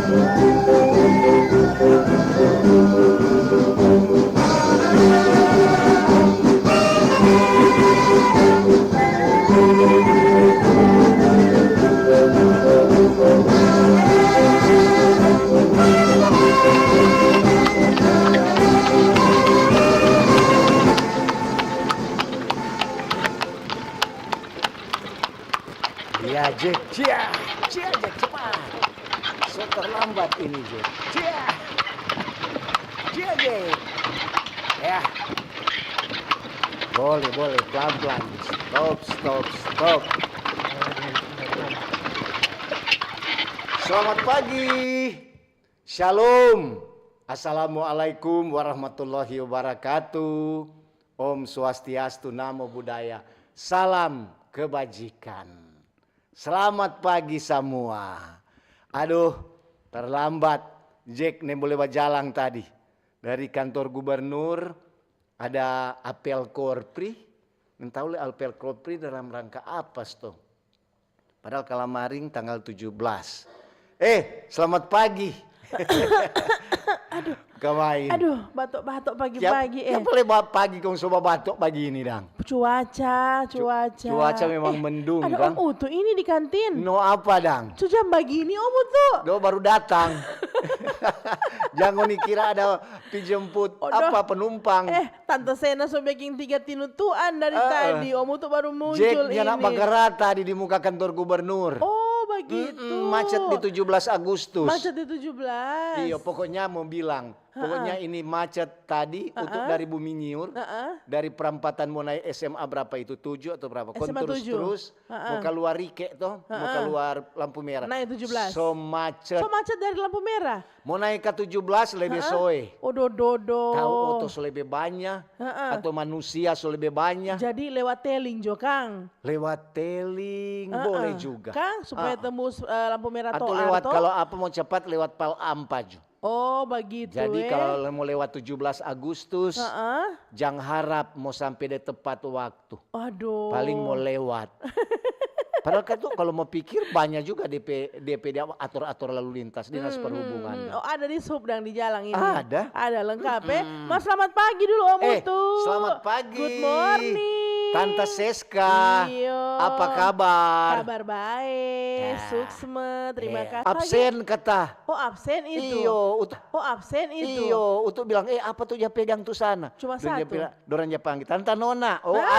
Ya Jack, cia, cia Jack cepat. So terlambat ini Jack, cia, cia Jack. Ya, boleh pelan-pelan. Stop. Selamat pagi, Shalom, Assalamualaikum warahmatullahi wabarakatuh. Om Swastiastu, Namo Buddhaya, salam kebajikan. Selamat pagi semua. Aduh, terlambat. Jack nih boleh berjalan tadi. Dari kantor gubernur ada apel korpri. Entah oleh apel korpri dalam rangka apa toh. Padahal kalamaring tanggal 17. Selamat pagi. Aduh. Kemain. Aduh, batuk-batuk pagi-pagi. Ya boleh pagi kau coba batuk pagi ini, Dang. Cuaca. Cuaca memang mendung, ada Dang. Om Utu ini di kantin. No apa, Dang? Jam begini Om Utu. Do baru datang. Jangan dikira ada dijemput apa penumpang. Tante Sena so baking 3 tinutuan dari tadi. Om Utu baru muncul Jack ini. nak bagara tadi di muka kantor gubernur. Oh, begitu. Macet di 17 Agustus. Macet di 17. Iya, pokoknya mau bilang. Pokoknya ini macet tadi untuk dari Buminyur, dari perampatan mau naik SMA berapa itu 7 atau berapa? SMA 7. Terus mau keluar Rike toh, mau keluar lampu merah. Naik 17. So macet. So macet dari lampu merah. Mau naik ke 17 lebih soe. Oh dodo. Tahu otos lebih banyak atau manusia so lebih banyak. Jadi lewat teling Jo Kang. Lewat teling boleh juga. Kang supaya tembus lampu merah atau atau lewat kalau apa mau cepat lewat Pal Ampaj. Oh begitu. Jadi kalau mau lewat 17 Agustus, jangan harap mau sampai di tepat waktu. Aduh. Paling mau lewat. Padahal kan tuh kalau mau pikir banyak juga DPD atur lalu lintas dinas perhubungan. Oh ada di sub dan di jalan ini. Ada. Ada lengkap Mas selamat pagi dulu Om Utu. Selamat pagi. Good morning. Tante Seska. Iyo. Apa kabar? Kabar baik. Suksme. Terima kasih. Absen kata. Oh absen itu. Iyo. Oh absen itu. Iyo. Utu bilang apa tuh dia pegang tuh sana. Cuma Dorang satu. Dorang Jepang. Tante Nona. Oh ada.